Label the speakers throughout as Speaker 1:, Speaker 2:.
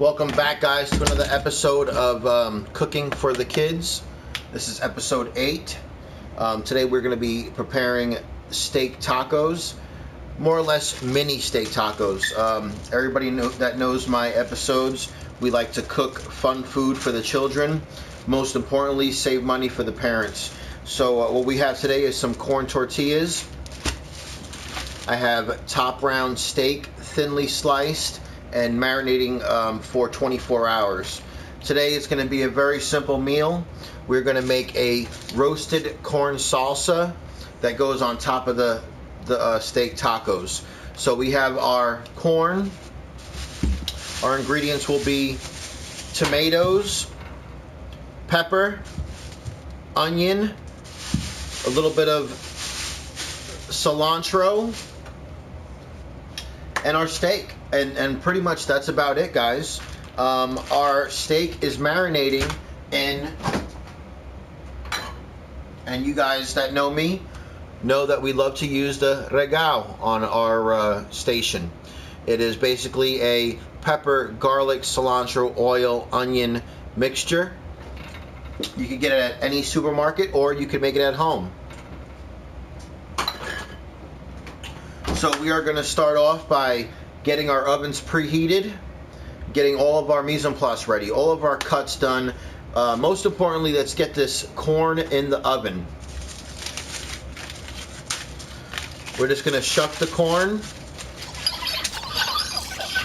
Speaker 1: Welcome back, guys, to another episode of Cooking for the Kids. This is episode 8. Today we're going to be preparing steak tacos, more or less mini steak tacos. Everybody that knows my episodes, we like to cook fun food for the children. Most importantly, save money for the parents. So what we have today is some corn tortillas. I have top round steak, thinly sliced, and marinating for 24 hours. Today it's going to be a very simple meal. We're going to make a roasted corn salsa that goes on top of the steak tacos. So we have our corn. Our ingredients will be tomatoes, pepper, onion, a little bit of cilantro, and our steak. And pretty much that's about it, guys. Our steak is marinating in, and you guys that know me know that we love to use the regao on our station. It is basically a pepper, garlic, cilantro, oil, onion mixture. You can get it at any supermarket, or you can make it at home. So we are going to start off by getting our ovens preheated, getting all of our mise en place ready, all of our cuts done. Most importantly, let's get this corn in the oven. We're just going to shuck the corn.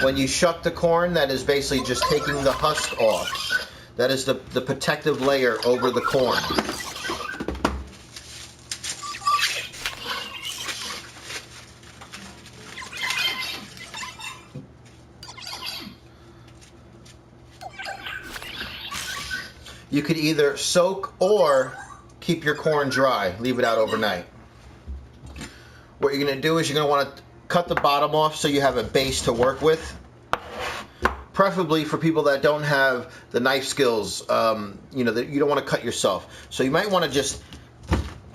Speaker 1: When you shuck the corn, that is basically just taking the husk off. That is the protective layer over the corn. You could either soak or keep your corn dry, leave it out overnight. What you're going to do is you're going to want to cut the bottom off so you have a base to work with. Preferably for people that don't have the knife skills, that you don't want to cut yourself. So you might want to just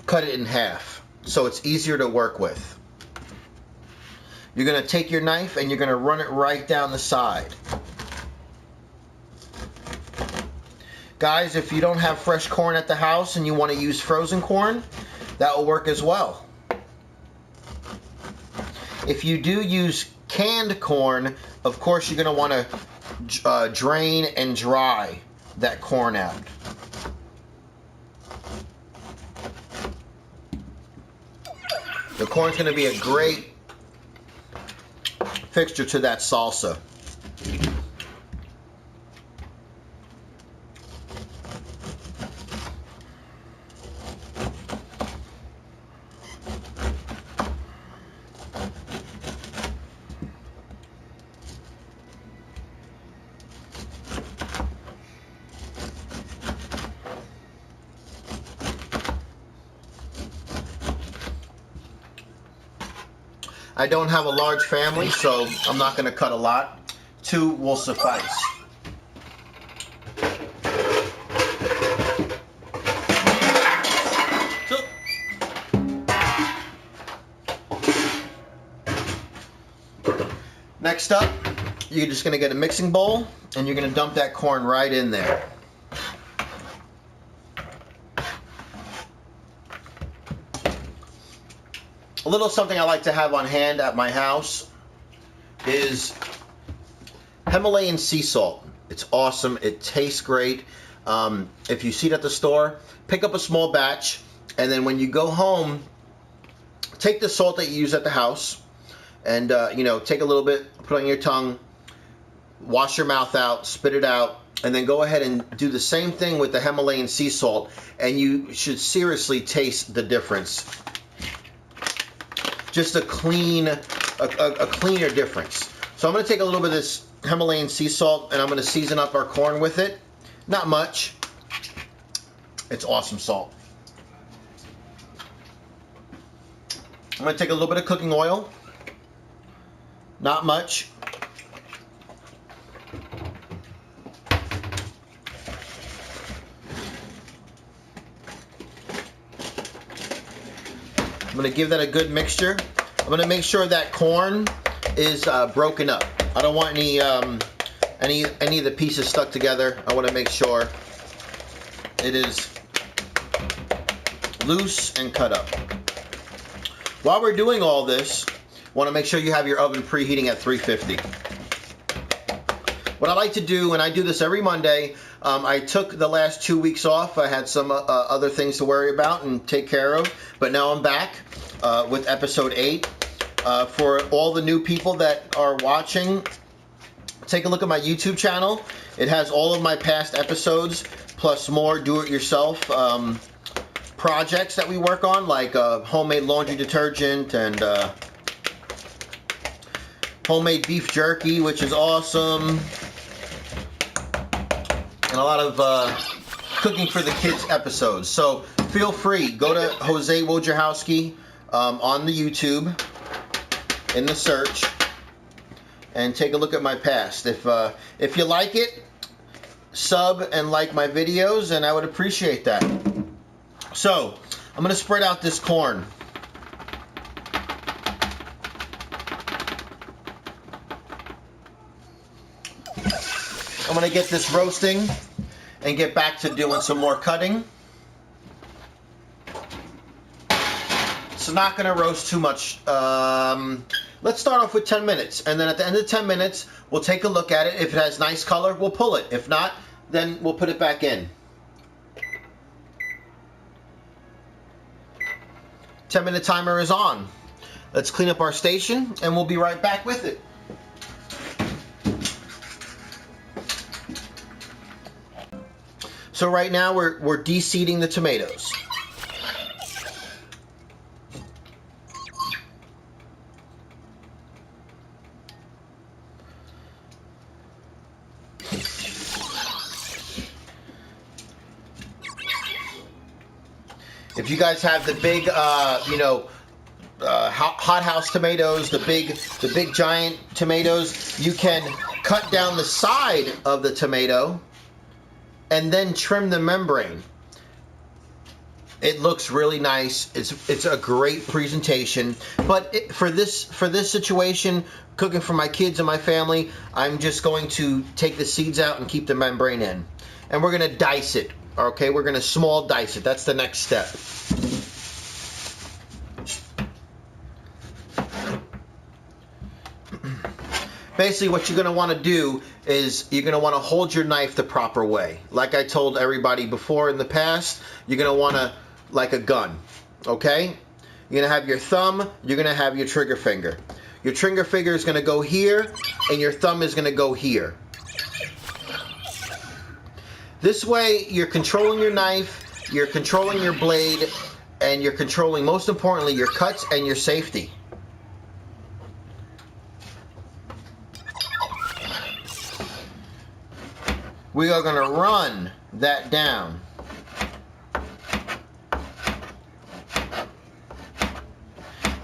Speaker 1: cut it in half so it's easier to work with. You're going to take your knife and you're going to run it right down the side. Guys, if you don't have fresh corn at the house and you want to use frozen corn, that will work as well. If you do use canned corn, of course you're going to want to drain and dry that corn out. The corn's going to be a great fixture to that salsa. I don't have a large family, so I'm not going to cut a lot. 2 will suffice. Next up, you're just going to get a mixing bowl, and you're going to dump that corn right in there. A little something I like to have on hand at my house is Himalayan sea salt. It's awesome. It tastes great. If you see it at the store, pick up a small batch, and then when you go home, take the salt that you use at the house, and take a little bit, put it on your tongue, wash your mouth out, spit it out, and then go ahead and do the same thing with the Himalayan sea salt, and you should seriously taste the difference. Just a cleaner difference. So I'm going to take a little bit of this Himalayan sea salt and I'm going to season up our corn with it. Not much. It's awesome salt. I'm going to take a little bit of cooking oil. Not much. I'm going to give that a good mixture. I'm going to make sure that corn is broken up. I don't want any of the pieces stuck together. I want to make sure it is loose and cut up. While we're doing all this, want to make sure you have your oven preheating at 350. What I like to do, and I do this every Monday, I took the last 2 weeks off. I had some other things to worry about and take care of, but now I'm back with episode 8. For all the new people that are watching, take a look at my YouTube channel. It has all of my past episodes, plus more do-it-yourself projects that we work on, like homemade laundry detergent and homemade beef jerky, which is awesome, and a lot of cooking for the kids episodes. So feel free, go to Jose Wojciechowski on the YouTube in the search and take a look at my past. If you like it, sub and like my videos, and I would appreciate that. So I'm gonna spread out this corn. I'm gonna get this roasting and get back to doing some more cutting. It's not gonna roast too much. Let's start off with 10 minutes, and then at the end of 10 minutes, we'll take a look at it. If it has nice color, we'll pull it. If not, then we'll put it back in. 10-minute timer is on. Let's clean up our station, and we'll be right back with it. So right now we're de-seeding the tomatoes. If you guys have the big, hothouse tomatoes, the big giant tomatoes, you can cut down the side of the tomato and then trim the membrane. It looks really nice. It's a great presentation. But for this situation, cooking for my kids and my family, I'm just going to take the seeds out and keep the membrane in. And we're gonna dice it. Okay, we're gonna small dice it. That's the next step. Basically, what you're gonna want to do is you're gonna want to hold your knife the proper way. Like I told everybody before in the past, you're gonna want to, like a gun. Okay, you're gonna have your thumb. You're gonna have your trigger finger. Your trigger finger is gonna go here, and your thumb is gonna go here. This way, you're controlling your knife, you're controlling your blade, and you're controlling, most importantly, your cuts and your safety. We are going to run that down.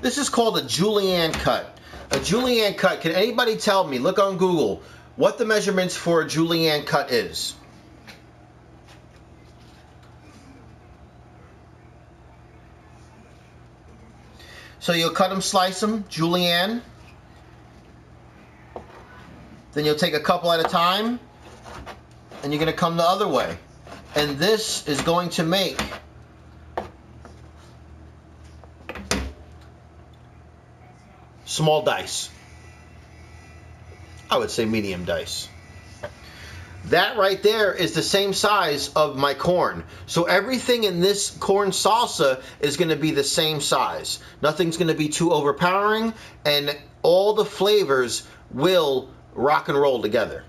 Speaker 1: This is called a julienne cut. A julienne cut, can anybody tell me, look on Google, what the measurements for a julienne cut is? So you'll cut them, slice them, julienne. Then you'll take a couple at a time, and you're going to come the other way. And this is going to make small dice. I would say medium dice. That right there is the same size of my corn. So everything in this corn salsa is going to be the same size. Nothing's going to be too overpowering, and all the flavors will rock and roll together.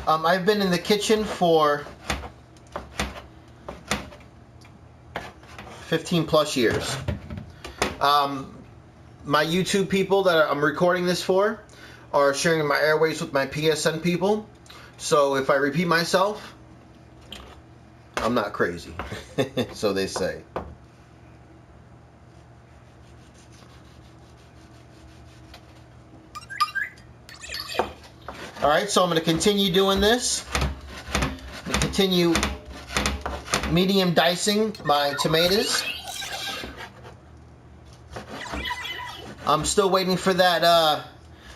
Speaker 1: I've been in the kitchen for 15 plus years. My YouTube people that I'm recording this for are sharing my airways with my PSN people. So if I repeat myself, I'm not crazy. So they say. All right, so I'm going to continue doing this. I'm going to continue medium dicing my tomatoes. I'm still waiting for that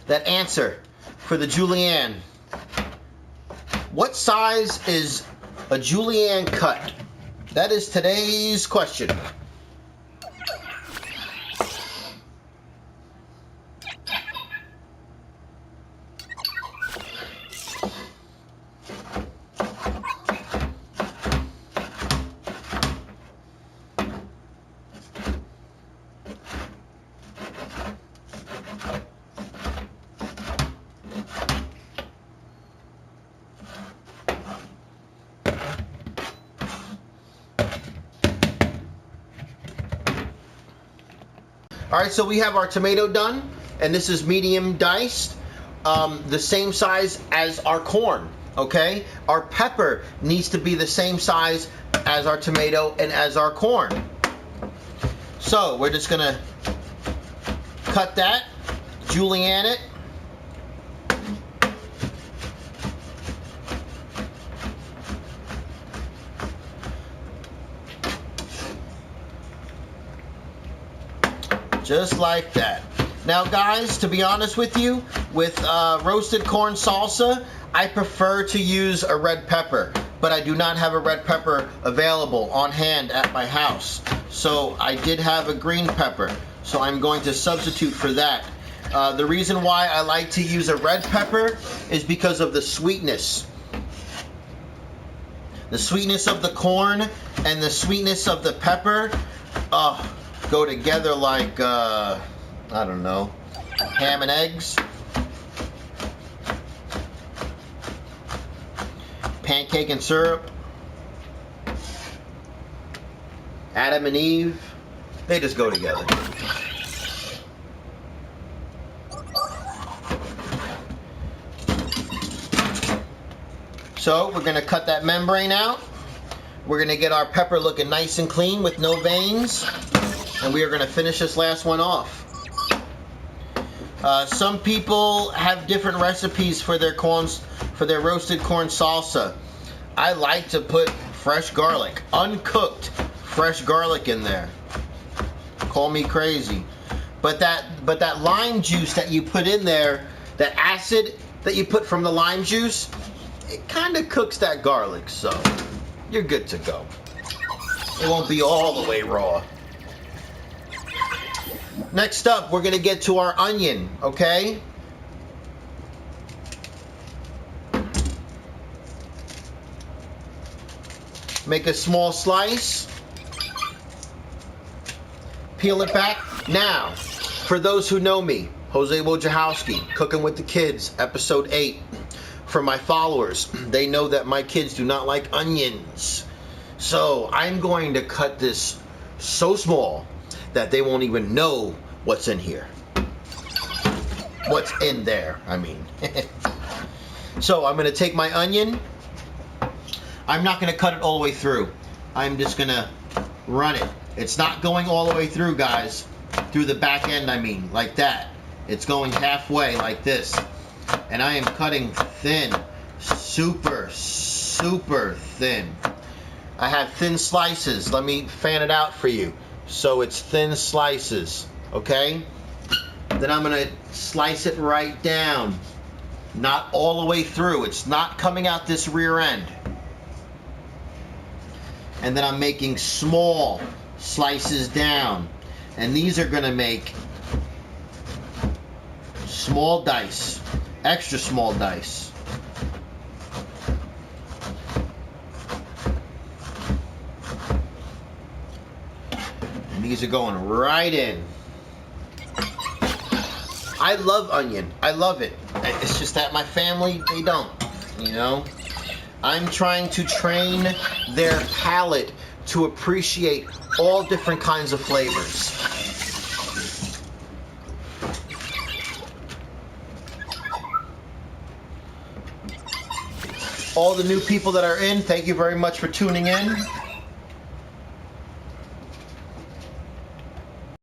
Speaker 1: answer for the julienne. What size is a julienne cut? That is today's question. All right, so we have our tomato done, and this is medium diced, the same size as our corn, okay? Our pepper needs to be the same size as our tomato and as our corn. So we're just gonna cut that, julienne it. Just like that. Now guys, to be honest with you, with roasted corn salsa, I prefer to use a red pepper, but I do not have a red pepper available on hand at my house. So I did have a green pepper, so I'm going to substitute for that. The reason why I like to use a red pepper is because of the sweetness. The sweetness of the corn and the sweetness of the pepper go together like, I don't know, ham and eggs. Pancake and syrup. Adam and Eve. They just go together. So we're going to cut that membrane out. We're going to get our pepper looking nice and clean with no veins. And we are going to finish this last one off. Some people have different recipes for their roasted corn salsa. I like to put fresh garlic, uncooked fresh garlic in there. Call me crazy. But that lime juice that you put in there, that acid that you put from the lime juice, it kind of cooks that garlic, so you're good to go. It won't be all the way raw. Next up, we're going to get to our onion, okay? Make a small slice. Peel it back. Now, for those who know me, Jose Wojciechowski, Cooking with the Kids, episode 8. For my followers, they know that my kids do not like onions. So I'm going to cut this so small that they won't even know what's in here. What's in there, I mean. So I'm going to take my onion. I'm not going to cut it all the way through. I'm just going to run it. It's not going all the way through, guys. Through the back end, I mean, like that. It's going halfway like this. And I am cutting thin. Super, super thin. I have thin slices. Let me fan it out for you. So it's thin slices, okay? Then I'm going to slice it right down. Not all the way through. It's not coming out this rear end. And then I'm making small slices down. And these are going to make small dice. Extra small dice. And these are going right in. I love onion. I love it. It's just that my family, they don't, you know? I'm trying to train their palate to appreciate all different kinds of flavors. All the new people that are in, thank you very much for tuning in.